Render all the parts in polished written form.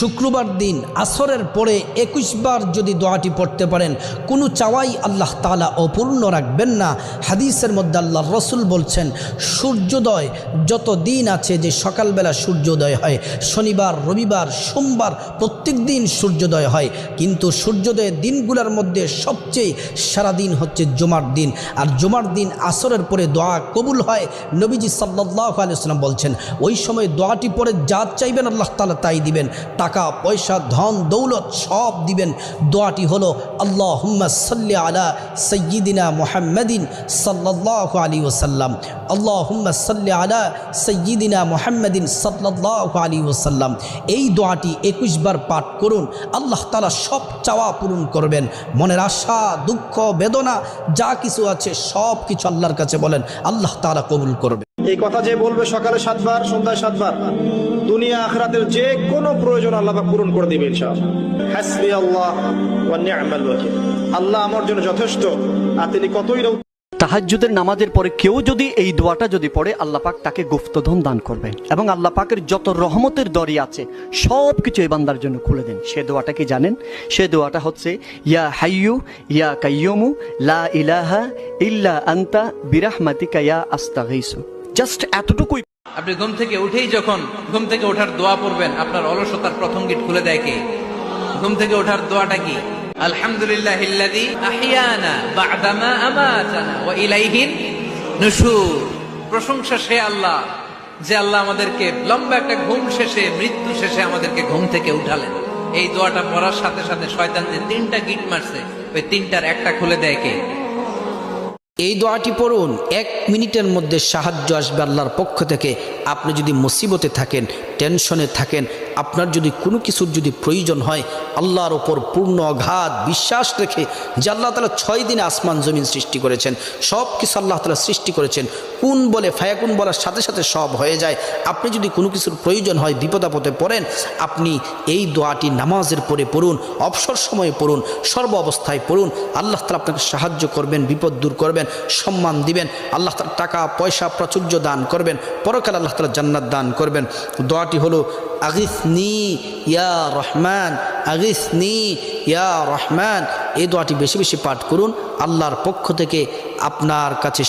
শুক্রবার দিন আসরের পরে 21 বার যদি দোয়াটি পড়তে পারেন, কোনো চাওয়াই আল্লাহ তাআলা অপূর্ণ রাখবেন না। হাদিসের মধ্যে আল্লাহর রাসূল বলছেন, সূর্যোদয় যত দিন আছে, যে সকালবেলা সূর্যোদয় হয়, শনিবার, রবিবার, সোমবার, প্রত্যেক দিন সূর্যোদয় হয়, কিন্তু সূর্যোদয়ের দিনগুলোর মধ্যে সবচেয়ে সারাদিন হচ্ছে জুমার দিন। আর জুমার দিন আসরের পরে দোয়া কবুল হয়। নবীজি সাল্লাল্লাহু আলাইহি ওয়াসাল্লাম বলছেন, ওই সময় দোয়াটি পড়ে যা চাইবেন আল্লাহ তাআলা তাই দিবেন, টাকা পয়সা ধন দৌলত সব দিবেন। দোয়াটি হলো আল্লাহুম্মা সাল্লি আলা সাইয়্যিদিনা মুহাম্মাদিন সাল্লাল্লাহু আলাইহি ওয়াসাল্লাম, আল্লাহুম্মা সাল্লি আলা সাইয়্যিদিনা মুহাম্মাদিন সাল্লাল্লাহু আলাইহি ওয়াসাল্লাম। এই দোয়াটি 21 বার পাঠ করুন, আল্লাহ তাআলা সব চাওয়া পূরণ করবেন। মনের আশা, দুঃখ, বেদনা যা কিছু আছে সব কিছু আল্লাহর কাছে বলেন, আল্লাহ তাআলা কবুল করবে। এই কথা যে বলবে সকালে 7 বার, সন্ধ্যায় 7 বার, দুনিয়া আখিরাতের যে কোনো প্রয়োজন আল্লাহ পাক পূরণ করে দিবেন ইনশাআল্লাহ। হাসবি আল্লাহ ওয়া নি'মাল ওয়াকিল। আল্লাহ আমার জন্য যথেষ্ট, আর তিনি কতই না। তাহাজ্জুদের নামাজের পরে কেউ যদি এই দোয়াটা যদি পড়ে, আল্লাহ পাক তাকে গুপ্তধন দান করবেন এবং আল্লাহ পাকের যত রহমতের দরজা আছে সব কিছু এই বান্দার জন্য খুলে দেন। সে দোয়াটা কি জানেন? সে দোয়াটা হচ্ছে, ইয়া হাইয়ু ইয়া কাইয়ুমু লা ইলাহা ইল্লা আনতা বিরাহমাতিকা ইয়া আস্তাগীসু। জাস্ট এতটুকুই। আপনি ঘুম থেকে উঠেই যখন ঘুম থেকে ওঠার দোয়া পড়বেন, আপনার অলসতার প্রথম গিট খুলে দেয় কে? ঘুম থেকে ওঠার দোয়াটা কি? আলহামদুলিল্লাহিল্লাযী আহিয়ানা বা'দামা আমাতানা ওয়া ইলাইহিন নুশুর। প্রশংসা সে আল্লাহ, যে আল্লাহ আমাদেরকে লম্বা একটা ঘুম শেষে, মৃত্যু শেষে আমাদেরকে ঘুম থেকে উঠালেন। এই দোয়াটা পড়ার সাথে সাথে শয়তান যে 3টা গিট মারছে, ওই 3টার একটা খুলে দেয় কে? এই দোয়াটি পড়ুন, 1 মিনিটের মধ্যে সাহায্য আসবে আল্লাহর পক্ষ থেকে। আপনি যদি মুসিবতে থাকেন, টেনশনে থাকেন, আপনার যদি কোনো কিছুর যদি প্রয়োজন হয়, আল্লাহর ওপর পূর্ণ অগাধ বিশ্বাস রেখে, যে আল্লাহ তাআলা 6 দিনে আসমান জমিন সৃষ্টি করেছেন, সব কিছু আল্লাহ তাআলা সৃষ্টি করেছেন, কুন বলে ফায়াকুন বলার সাথে সাথে সব হয়ে যায়। আপনি যদি কোনো কিছুর প্রয়োজন হয়, বিপদ আপদে পড়েন, আপনি এই দোয়াটি নামাজের পরে পড়ুন, অবসর সময়ে পড়ুন, সর্ব অবস্থায় পড়ুন। আল্লাহ তাআলা আপনাকে সাহায্য করবেন, বিপদ দূর করবেন, সম্মান দিবেন। আল্লাহ তাআলা টাকা পয়সা প্রাচুর্য দান করবেন, পরকালে আল্লাহ তাআলা জান্নাত দান করবেন। দোয়াটি হলো আগিসনি ইয়া রহমান, আগিসনি ইয়া রহমান। এই দোয়াটি বেশি বেশি পাঠ করুন, আল্লাহর পক্ষ থেকে আপনার কাছে।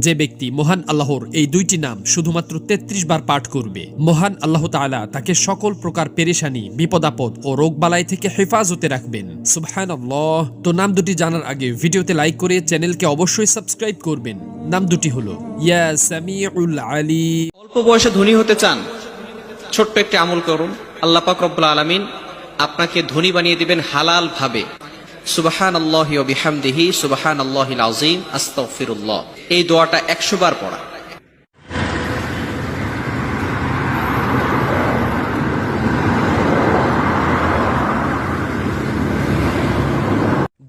যে ব্যক্তি মহান আল্লাহর এই 2টি নাম শুধুমাত্র 33 বার পাঠ করবে, মহান আল্লাহ তাআলা তাকে সকল প্রকার পেরেশানি, বিপদাপদ ও রোগবালাই থেকে হেফাজতে রাখবেন। সুবহানাল্লাহ। তো নাম দুটি জানার আগে ভিডিওতে লাইক করে চ্যানেলকে অবশ্যই সাবস্ক্রাইব করবেন। নাম দুটি হলো ইয়া সামিউল আলিম। অল্প বয়সে ধনী হতে চান? ছোট্ট একটি আমল করুন, আল্লাহ পাক রব্বুল আলামিন আপনাকে ধনী বানিয়ে দিবেন হালাল ভাবে। সুবহানাল্লাহি ওয়া বিহামদিহি সুবহানাল্লাহিল আযীম আস্তাগফিরুল্লাহ। এই দোয়াটা 100 বার পড়া।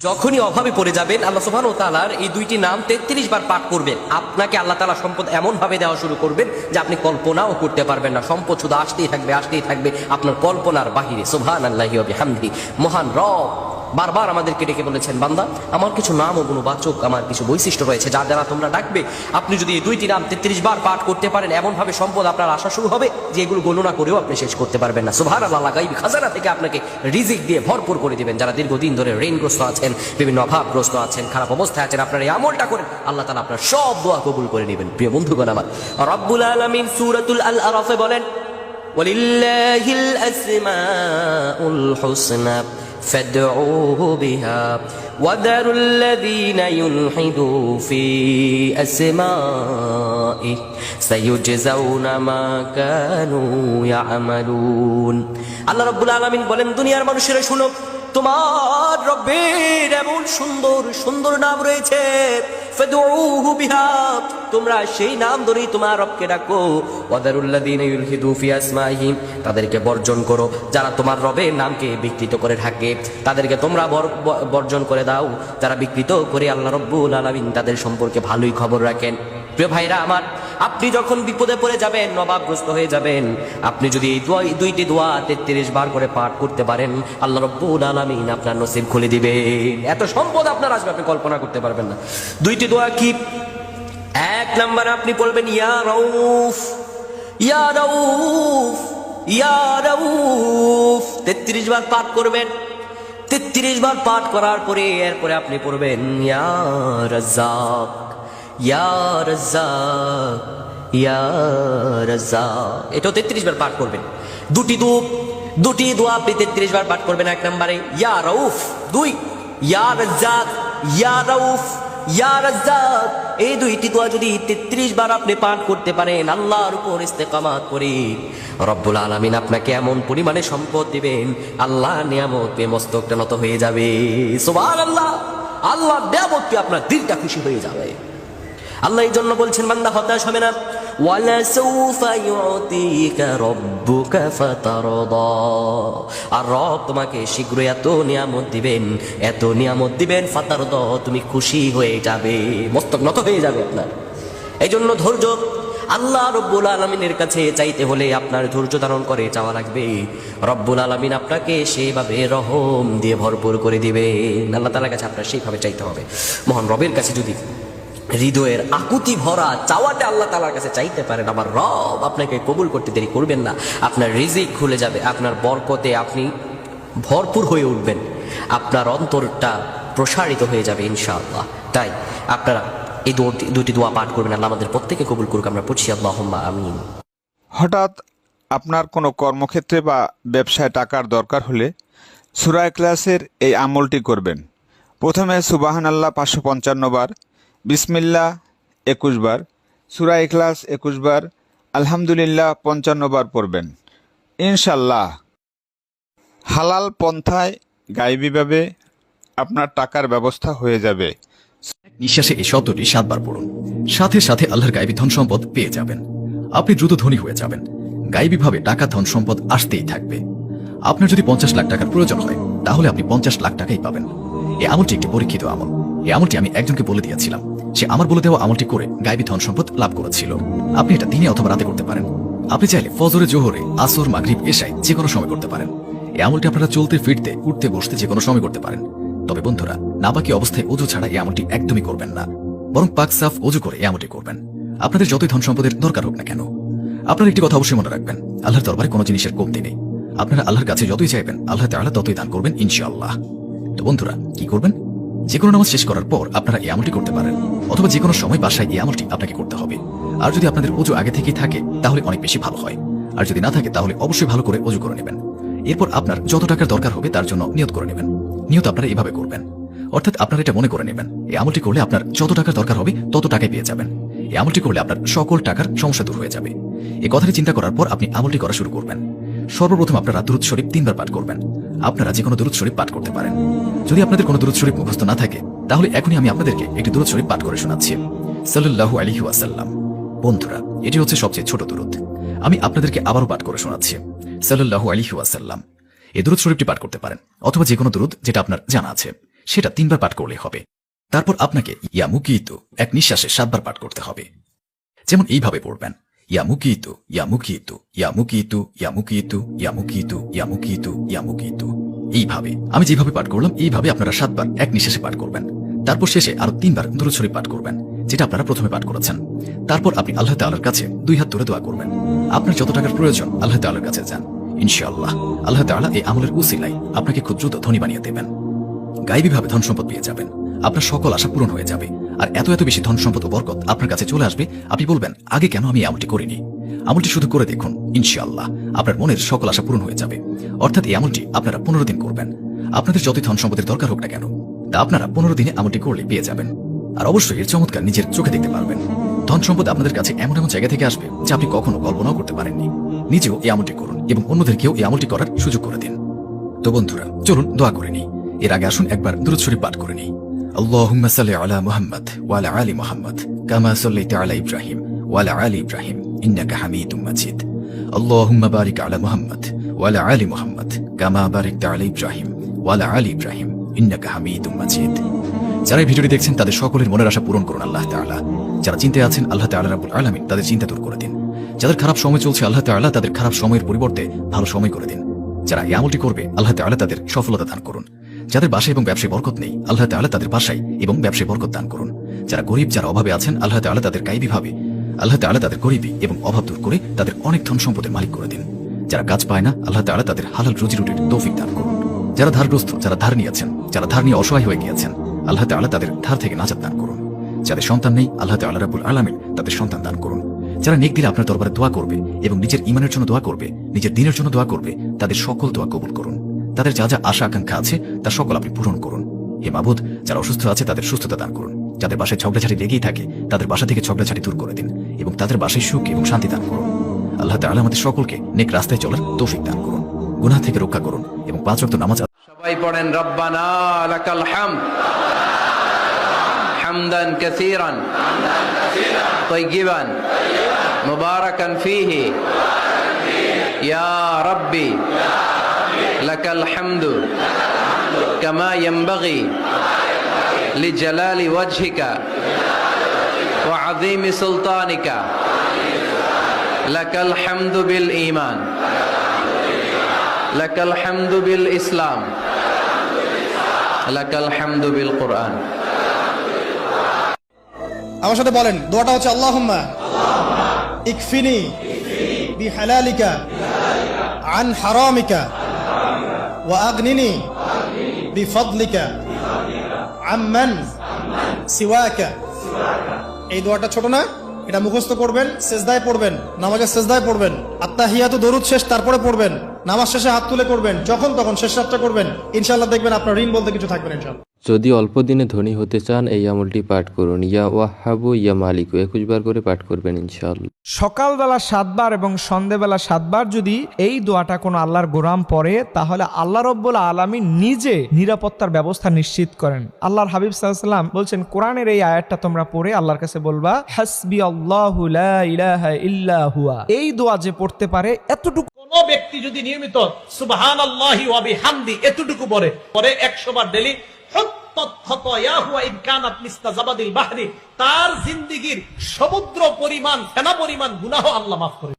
যখনই অভাবে পড়ে যাবেন, আল্লাহ সুবহানাহু ওয়া তাআলার এই 2টি নাম 33 বার পাঠ করবেন, আপনাকে আল্লাহ তাআলা সম্পদ এমন ভাবে দেওয়া শুরু করবেন যে আপনি কল্পনাও করতে পারবেন না। সম্পদ শুধু আসতেই থাকবে, আসতেই থাকবে, আপনার কল্পনার বাহিরে। সুবহানাল্লাহি ওয়া বিহামদিহি। মহান রব বারবার আমাদেরকে ডেকে বলেছেন, বান্দা আমার কিছু নাম ও গুণবাচক, আমার কিছু বৈশিষ্ট্য রয়েছে যার দ্বারা তোমরা ডাকবে। আপনি যদি এই 2টি নাম 33 বার পাঠ করতে পারেন, এমন ভাবে সম্পদ আপনার আসা শুরু হবে যে এগুলো গণনা করেও আপনি শেষ করতে পারবেন না। সুবহানাল্লাহ। গায়বী খাজানা থেকে আপনাকে রিজিক দিয়ে ভরপুর করে দিবেন। যারা দীর্ঘদিন ধরে ঋণগ্রস্ত আছেন, বিভিন্ন অভাবগ্রস্ত আছেন, খারাপ অবস্থায় আছেন, আপনার এই আমলটা করেন, আল্লাহ তাআলা আপনার সব দোয়া কবুল করে নেবেন। প্রিয় বন্ধুগণ আমার, রব্বুল আলামিন সূরাতুল আল আরাফে বলেন, ওয়ালিল্লাহিল আসমাউল হুসনা فادعوه بها وذروا الذين يلحدوا في أسمائه سيجزون ما كانوا يعملون। আল্লাহ রাব্বুল আলামিন বলেন, দুনিয়ার মানুষেরা শুনো, তোমার রব্বের এমন সুন্দর সুন্দর নাম রয়েছে, ফাদউহু বিহা, তোমরা সেই নাম ধরেই তোমার রবকে ডাকো। ওয়াদারুল্লাযীনা ইউলহিদু ফি আসমাইহি, তাদেরকে বর্জন করো যারা তোমার রবের নামকে বিকৃত করে থাকে, তাদেরকে তোমরা বর্জন করে দাও যারা বিকৃত করে। আল্লাহ রাব্বুল আলামিন তাদের সম্পর্কে ভালোই খবর রাখেন। প্রিয় ভাইরা আমার, আপনি যখন বিপদে পড়ে যাবেন, অভাবগ্রস্ত হয়ে যাবেন, আপনি যদি এই 2টি দোয়া 33 বার করে পাঠ করতে পারেন, আল্লাহ রাব্বুল আলামিন আপনার নসিব খুলে দিবেন। এত সম্পদ আপনার আসবে আপনি কল্পনা করতে পারবেন না। 2টি দোয়া কি? 1 নম্বরে আপনি বলবেন, ইয়া রাউফ ইয়া রাউফ ইয়া রাউফ। 33 বার পাঠ করবেন। 33 বার পাঠ করার পরে এরপরে আপনি পড়বেন ইয়া রাজ্জাক, ইয়া রাজ্জাক, ইয়া রাজ্জাক। এটাও 33 বার পাঠ করবেন। দুটি দোয়া আপনি 33 বার পাঠ করবেন। এক নম্বরে ইয়া রাউফ, 2 ইয়া রাজ্জাক, ইয়া রাউফ, ইয়া রাজ্জাক। এই দুইটি দোয়া যদি 33 বার আপনি পাঠ করতে পারেন, আল্লাহর উপর ইস্তেকামাত করে, রব্বুল আলামিন আপনাকে এমন পরিমাণে সম্পদ দিবেন, আল্লাহ নিয়ামত পেয়ে মস্তকটা নত হয়ে যাবে। সুবহানাল্লাহ, আল্লাহর নিয়ামত পেয়ে আপনার দিলটা খুশি হয়ে যাবে। আল্লাহ এই জন্য বলছেন, বান্দা হতাশ হবে না। ওয়ালা সাউফা ইউতিকা রাব্বুকা ফাতারদা। আর রব তোমাকে শীঘ্রই এত নিয়ামত দিবেন, ফাতারদা, তুমি খুশি হয়ে যাবে, মস্তক নত হয়ে যাবে আপনার। এই জন্য ধৈর্য, আল্লাহ রব্বুল আলামিনের কাছে চাইতে হলে আপনার ধৈর্য ধারণ করে চাওয়া লাগবে। রব্বুল আলামিন আপনাকে সেইভাবে রহম দিয়ে ভরপুর করে দিবেন। আল্লাহ তাআলার কাছে আপনার সেইভাবে চাইতে হবে। মহান রবের কাছে যদি হৃদয়ের আকুতি ভরা চাওয়াটা আল্লাহ তাআলার কাছে চাইতে পারেন, আমার রব আপনাকে কবুল করতে দেরি করবেন না। আপনার রিজিক খুলে যাবে, আপনার বরকতে আপনি ভরপুর হয়ে উঠবেন, আপনার অন্তরটা প্রসারিত হয়ে যাবে ইনশাআল্লাহ। তাই আপনারা এই দুটি দোয়া পাঠ করবেন। আল্লাহ আমাদের প্রত্যেকে কবুল করুক। আমরা পড়ছি আল্লাহুম্মা আমিন। হঠাৎ আপনার কোনো কর্মক্ষেত্রে বা ব্যবসায় টাকার দরকার হলে সূরা ইখলাসের এই আমলটি করবেন। প্রথমে সুবহানাল্লাহ 555 বার, বিসমিল্লাহ 21 বার, সূরা ইখলাস 21 বার, আলহামদুলিল্লাহ 55 বার পড়বেন। ইনশাল্লাহ হালাল পন্থায় গায়েবীভাবে আপনার টাকার ব্যবস্থা হয়ে যাবে। নিঃশ্বাসে এই শব্দটি 7 বার পড়ুন। সাথে সাথে আল্লাহর গায়েবী ধন সম্পদ পেয়ে যাবেন। আপনি দ্রুত ধনী হয়ে যাবেন। গায়েবীভাবে টাকা ধন সম্পদ আসতেই থাকবে। আপনার যদি 50 লাখ টাকার প্রয়োজন হয়, তাহলে আপনি 50 লাখ টাকাই পাবেন। এই আমলটি একটি পরীক্ষিত আমল। এই আমলটি আমি একজনকে বলে দিয়েছিলাম, সে আমার বলে দেওয়া আমলটি করে গায়েবী ধন সম্পদ লাভ করেছিল। আপনি এটা দিনে অথবা রাতে করতে পারেন। আপনি চাইলে ফজরে, জোহরে, আসর, মাগরিব, এশায় যে কোনো সময় করতে পারেন। এই আমলটি আপনারা চলতে ফিরতে, উঠতে বসতে যে কোনো সময় করতে পারেন। তবে বন্ধুরা, নাপাকি অবস্থায় ওযু ছাড়া এই আমলটি একদমই করবেন না, বরং পাক সাফ ওযু করে এই আমলটি করবেন। আপনাদের যতই ধন সম্পদের দরকার হোক না কেন, আপনারা একটি কথা অবশ্যই মনে রাখবেন, আল্লাহর দরবারে কোনো জিনিসের কমতি নেই। আপনারা আল্লাহর কাছে যতই চাইবেন, আল্লাহ তাআলা ততই দান করবেন ইনশাআল্লাহ। তো বন্ধুরা, কি করবেন? যে কোনো নামাজ শেষ করার পর আপনারা এই আমলটি করতে পারেন, অথবা যে কোনো সময় বাসায় এই আমলটি আপনাকে করতে হবে। আর যদি আপনাদের ওযু আগে থেকেই থাকে, তাহলে অনেক বেশি ভালো হয়। আর যদি না থাকে, তাহলে অবশ্যই ভালো করে ওযু করে নেবেন। এরপর আপনার যত টাকার দরকার হবে তার জন্য নিয়ত করে নেবেন। নিয়ত আপনারা এভাবে করবেন, অর্থাৎ আপনারা এটা মনে করে নেবেন, এই আমলটি করলে আপনার যত টাকার দরকার হবে তত টাকাই পেয়ে যাবেন। এই আমলটি করলে আপনার সকল টাকার সমস্যা দূর হয়ে যাবে। এই কথাটি চিন্তা করার পর আপনি আমলটি করা শুরু করবেন। সর্বপ্রথম আপনারা দুরূদ শরীফ 3 বার পাঠ করবেন। আপনারা যে কোনো দুরূদ শরীফ পাঠ করতে পারেন। যদি আপনাদের কোনো দুরূদ শরীফ মুখস্থ না থাকে, তাহলে এখনই আমি আপনাদেরকে একটি দুরূদ শরীফ পাঠ করে শোনাচ্ছি। সাল্লাল্লাহু আলাইহি ওয়াসাল্লাম। বন্ধুরা, এটি হচ্ছে সবচেয়ে ছোট দুরূদ। আমি আপনাদেরকে আবারও পাঠ করে শোনাচ্ছি। সাল্লাল্লাহু আলাইহি ওয়াসাল্লাম। এই দুরূদ শরীফটি পাঠ করতে পারেন, অথবা যে কোনো দুরূদ যেটা আপনার জানা আছে সেটা 3 বার পাঠ করলেই হবে। তারপর আপনাকে ইয়া মুকিতু এক নিঃশ্বাসে 7 বার পাঠ করতে হবে। যেমন এইভাবে পড়বেন, ইয়া মুকিতু, ইয়া মুকিতু, ইয়া মুকিতু, ইয়া মুকিতু, ইয়া মুকিতু, ইয়া মুকিতু, ইয়া মুকিতু। এইভাবে আমি যেভাবে পাঠ করলাম, এইভাবে আপনারা 7 বার এক নিঃশ্বাসে পাঠ করবেন। তারপর শেষে আরো 3 বার দুরূদ শরীফ পাঠ করবেন, যেটা আপনারা প্রথমে পাঠ করেছেন। তারপর আপনি আল্লাহ তাআলার কাছে 2 হাত তুলে দোয়া করবেন। আপনার যত টাকার প্রয়োজন আল্লাহ তাআলার কাছে যান। ইনশাআল্লাহ আল্লাহ তাআলা এই আমলের উসিলায় আপনাকে খুব দ্রুত ধনী বানিয়ে দেবেন। গায়েবীভাবে ধন সম্পদ পেয়ে যাবেন। আপনার সকল আশা পূরণ হয়ে যাবে। আর এত এত বেশি ধন সম্পদ ও বরকত আপনার কাছে চলে আসবে, আপনি বলবেন, আগে কেন আমি আমলটি করিনি? আমলটি শুধু করে দেখুন, ইনশাআল্লাহ আপনার মনের সকল আশা পূরণ হয়ে যাবে। অর্থাৎ এই আমলটি আপনারা 15 দিন করবেন। আপনাদের যতই ধন সম্পদের দরকার হোক না কেন, তা আপনারা 15 দিনে আমলটি করলে পেয়ে যাবেন। আর অবশ্যই এর চমৎকার নিজের চোখে দেখতে পারবেন। ধন সম্পদ আপনাদের কাছে এমন এমন জায়গা থেকে আসবে যা আপনি কখনো কল্পনাও করতে পারেননি। নিজেও এই আমলটি করুন এবং অন্যদেরকেও এই আমলটি করার সুযোগ করে দিন। তো বন্ধুরা, চলুন দোয়া করে নিই। এর আগে আসুন একবার দুরূদ শরীফ পাঠ করে নিই। আল্লাহুম্মা সাল্লি আলা মুহাম্মাদ ওয়া আলা আলি মুহাম্মাদ কামা সাল্লাইতা আলা ইব্রাহিম ওয়া আলা আলি ইব্রাহিম ইন্নাকা হামিদুম মাজিদ। আল্লাহুম্মা বারিক আলা মুহাম্মাদ ওয়া আলা আলি মুহাম্মাদ কামা বারাকতা আলা ইব্রাহিম ওয়া আলা আলি ইব্রাহিম ইন্নাকা হামিদুম মাজিদ। যারা এই ভিডিওটি দেখছেন তাদের সকলের মনের আশা পূরণ করুন আল্লাহ তাআলা। যারা চিন্তায় আছেন, আল্লাহ তাআলা রাব্বুল আলামিন তাদের চিন্তা দূর করে দিন। যাদের খারাপ সময় চলছে, আল্লাহ তাআলা তাদের খারাপ সময়ের পরিবর্তে ভালো সময় করে দিন। যারা এই আমলটি করবে, আল্লাহ তাআলা তাদের সফলতা দান করুন। যাদের বাসায় এবং ব্যবসায় বরকত নেই, আল্লাহ তাআলা তাদের বাসায় এবং ব্যবসায় বরকত দান করুন। যারা গরিব, যারা অভাবে আছেন, আল্লাহ তাআলা তাদের গায়েবীভাবে আল্লাহ তাআলা তাদের গরিবী এবং অভাব দূর করে তাদের অনেক ধন সম্পদের মালিক করে দিন। যারা কাজ পায় না, আল্লাহ তাআলা তাদের হালাল রুজি রুটির তৌফিক দান করুন। যারা ধারগ্রস্ত, যারা ধার নিয়েছেন, যারা ধার নিয়ে অসহায় হয়ে গিয়েছেন, আল্লাহ তাআলা তাদের ধার থেকে নাজাত দান করুন। যাদের সন্তান নেই, আল্লাহ তাআলা রাব্বুল আলামিন তাদের সন্তান দান করুন। যারা নেক দিলে আপনার দরবারে দোয়া করবে এবং নিজের ঈমানের জন্য দোয়া করবে, নিজের দ্বীনের জন্য দোয়া করবে, তাদের সকল দোয়া কবুল করুন। তাদের যা যা আশা আকাঙ্ক্ষা আছে তার সকল আপনি পূরণ করুন। হে মাবুদ, যারা অসুস্থ আছে তাদের সুস্থতা দান করুন। যাদের বাসায় ঝগড়াঝাটি লেগেই থাকে তাদের বাসা থেকে ঝগড়াঝাটি দূর করে দিন এবং তাদের বাসায় সুখ এবং শান্তি দান করুন। আল্লাহ তাআলা আমাদের সকলকে নেক রাস্তায় চলার তৌফিক দান করুন, গুনাহ থেকে রক্ষা করুন এবং 5 ওয়াক্ত নামাজ সবাই পড়েন রব্বানা লাকাল হামদ হামদান কাসীরান তাইয়িবান মুবারাকান ফীহি ইয়া রাব্বি লাকাল হামদু কামা ইয়ানবাগি লিজালালি ওয়াজহিকা ওয়া আযীমি সুলতানিকা লাকাল হামদু বিল ঈমান লাকাল হামদু বিল ইসলাম লাকাল হামদু বিল কুরআন। আমার সাথে বলেন, দোয়াটা হচ্ছে আল্লাহুম্মা ইকফিনি বিহালালিকা আন হারামিকা ওয়া আগনিনি বিফদলিকা আম্মান সিওয়াকা। এই দোয়াটা ছোট না? এটা মুখস্থ করবেন, সেজদায় পড়বেন, নামাজের সেজদায় পড়বেন, আত্তাহিয়াতু দরুদ শেষ তারপরে পড়বেন, নামাজ শেষে হাত তুলে করবেন, যখন তখন শেষ রাতটা করবেন। ইনশাআল্লাহ দেখবেন আপনার ঋণ বলতে কিছু থাকবে না ইনশাআল্লাহ। যদি অল্প দিনে ধনী হতে চান এই আমলটি পাঠ করুন। ইয়া ওয়াহাবু ইয়া মালিকু 21 বার করে পাঠ করবেন ইনশাআল্লাহ। সকালবেলা 7 বার এবং সন্ধ্যাবেলা 7 বার যদি এই দোয়াটা কোনো আল্লাহর গোলাম পড়ে, তাহলে আল্লাহ রাব্বুল আলামিন নিজে নিরাপত্তার ব্যবস্থা নিশ্চিত করেন। আল্লাহর হাবিব সাল্লাল্লাহু আলাইহি ওয়াসাল্লাম বলছেন, কোরআনের এই আয়াতটা তোমরা পড়ে আল্লাহর কাছে বলবা, হাসবি আল্লাহু লা ইলাহা ইল্লা হুয়া। এই দোয়া যে পড়তে পারে, এতটুকু কোন ব্যক্তি যদি নিয়মিত সুবহানাল্লাহি ওয়া বিহামদি এতটুকু পড়ে 100 বার ডেইলি, তার জিন্দেগীর সমুদ্র পরিমাণ, ফেনা পরিমাণ গুনাহ আল্লাহ মাফ করে।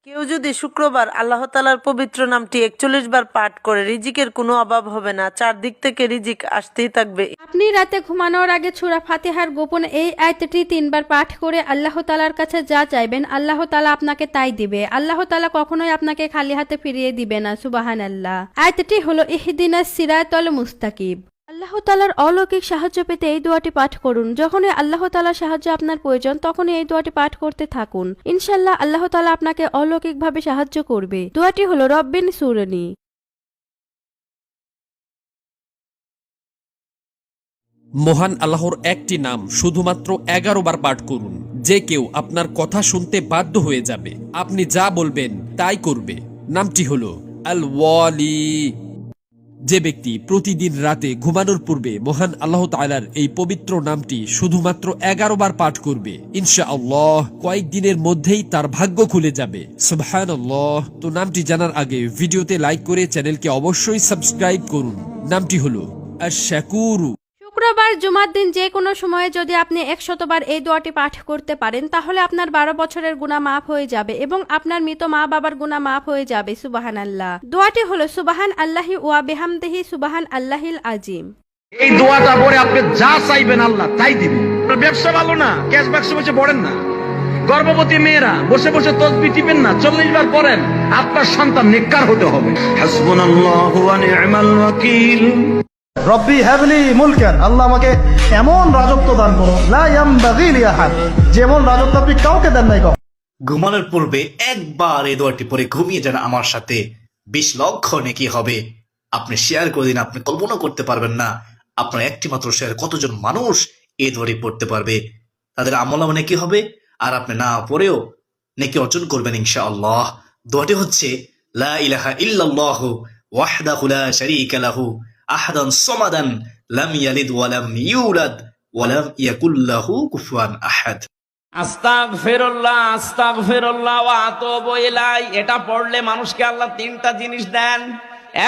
কেউ যদি শুক্রবার আল্লাহ তাআলার পবিত্র নামটি 41 বার পাঠ করে, রিজিকের কোনো অভাব হবে না, চারদিক থেকে রিজিক আসতেই থাকবে। আপনি রাতে ঘুমানোর আগে সূরা ফাতিহার গোপন এই আয়াতটি 3 বার পাঠ করে আল্লাহ তাআলার কাছে যা চাইবেন আল্লাহ তাআলা আপনাকে তাই দিবে। আল্লাহ তাআলা কখনোই আপনাকে খালি হাতে ফিরিয়ে দিবে না। সুবহানাল্লাহ। আয়াতটি হলো ইহদিনাস সিরাতাল মুস্তাকিম। আল্লাহ তাআলার অলৌকিক সাহায্য পেতে এই দোয়াটি পাঠ করুন। যখনই আল্লাহ তাআলার সাহায্য আপনার প্রয়োজন তখনই এই দোয়াটি পাঠ করতে থাকুন। ইনশাআল্লাহ আল্লাহ তাআলা আপনাকে অলৌকিকভাবে সাহায্য করবে। দোয়াটি হলো রব্বিন সুরনি। মহান আল্লাহর একটি নাম শুধুমাত্র 11 বার পাঠ করুন। যে কেউ আপনার কথা শুনতে বাধ্য হয়ে যাবে, আপনি যা বলবেন তাই করবে। নামটি হলো আল ওয়ালি। যে ব্যক্তি প্রতিদিন রাতে ঘুমানোর পূর্বে মহান আল্লাহ তাআলার এই পবিত্র নামটি শুধুমাত্র 11 বার পাঠ করবে, ইনশাআল্লাহ কয়েকদিনের মধ্যেই তার ভাগ্য খুলে যাবে। সুবহানাল্লাহ। তো নামটি জানার আগে ভিডিওতে লাইক করে চ্যানেলকে অবশ্যই সাবস্ক্রাইব করুন। নামটি হলো আশ-শাকুরু। শুক্রবার জুমার দিন যে কোনো সময়ে যদি আপনি 100 বার এই দোয়াটি পাঠ করতে পারেন, তাহলে আপনার 12 বছরের গুনাহ মাফ হয়ে যাবে এবং আপনার মৃত মা বাবার গুনাহ মাফ হয়ে যাবে। সুবহানাল্লাহ। দোয়াটি হলো সুবহান আল্লাহি ওয়া বিহামদিহি সুবহান আল্লাহিল আজিম। এই দোয়াটা পড়ে আপনি যা চাইবেন আল্লাহ তাই দিবেন। ব্যবসা ভালো না, ক্যাশ বাক্স বসে পড়েন না। গর্ভবতী মেয়েরা বসে বসে তাসবিহ টিপেন না, 40 বার পড়েন। আপনার সন্তান নেককার হতে হবে। হাসবুনাল্লাহু ওয়া নি'মাল ওয়াকিল। রব্বি হাবলি মুলকান, আল্লাহ আমাকে এমন রাজত্ব দান করো, লা ইয়ামবাগি লি আহাদ, যেমন রাজত্ব আপনি কাউকে দেন নাই। ঘুমানোর পূর্বে একবার এই দোয়াটি পরে ঘুমিয়ে যান, আমার সাথে 20 লক্ষ নেকি হবে। আপনি শেয়ার করে দিন, আপনি কল্পনা করতে পারবেন না আপনার একটি মাত্র শেয়ার কতজন মানুষ এই দোয়াটি পড়তে পারবে, তাদের আমল নেকি হবে, আর আপনি না পড়েও নেকি অর্জন করবেন ইনশাআল্লাহ। দোয়াটি হচ্ছে লা ইলাহা ইল্লাল্লাহু ওয়াহদাহু লা শারীকা লাহু আহাদান সামাদান লাম ইয়ালিদ ওয়া লাম ইউলাদ ওয়া লাম ইয়াকুল লাহু কুফুয়ান আহাদ। আস্তাগফিরুল্লাহ আস্তাগফিরুল্লাহ ওয়া আতুবু ইলাই। এটা পড়লে মানুষকে আল্লাহ 3টা জিনিস দেন।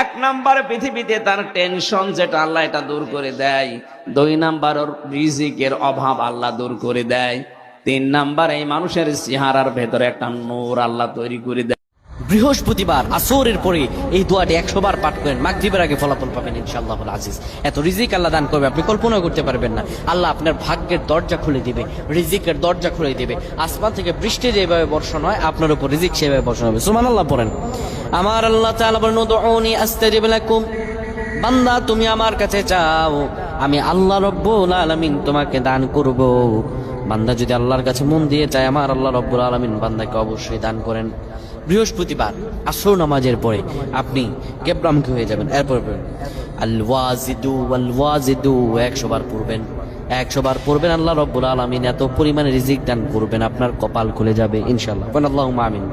1 নম্বরে পৃথিবীতে তার টেনশন যেটা আল্লাহ এটা দূর করে দেয়। 2 নম্বর ওর রিজিকের অভাব আল্লাহ দূর করে দেয়। 3 নম্বর এই মানুষের চেহারার ভেতরে একটা নূর আল্লাহ তৈরি করে দেয়। বৃহস্পতিবার আসরের পরে এই দোয়াটি 100 বার পাঠ করেন, মাগরিবের আগে ফলাফল পাবেন ইনশাআল্লাহুল আজিজ। এত রিজিক আল্লাহ দান করবে আপনি কল্পনা করতে পারবেন না। আল্লাহ আপনার ভাগ্যের দরজা খুলে দিবে, রিজিকের দরজা খুলে দিবে। আসমান থেকে বৃষ্টি যেভাবে বর্ষণ হয় আপনার উপর রিজিক সেভাবে বর্ষণ হবে। সুবহানাল্লাহ পড়েন। আমার আল্লাহ তাআলা বলেন উদউনি আস্তাজিব লাকুম, বান্দা তুমি আমার কাছে চাও, আমি আল্লাহ রব্বুল আলামিন তোমাকে দান করব। বান্দা যদি আল্লাহর কাছে মন দিয়ে চায়, আমার আল্লাহ রব্বুল আলামিন বান্দাকে অবশ্যই দান করেন। বৃহস্পতিবার আসর নামাজের পরে আপনি কেবলামুখী হয়ে যাবেন, এরপর আল ওয়াজিদু ওয়াল ওয়াজিদু 100 বার পড়বেন, 100 বার পড়বেন। আল্লাহ রব্বুল আলামিন এত পরিমাণে রিজিক দান করবেন, আপনার কপাল খুলে যাবে ইনশাআল্লাহ। আল্লাহুম্মা আমিন।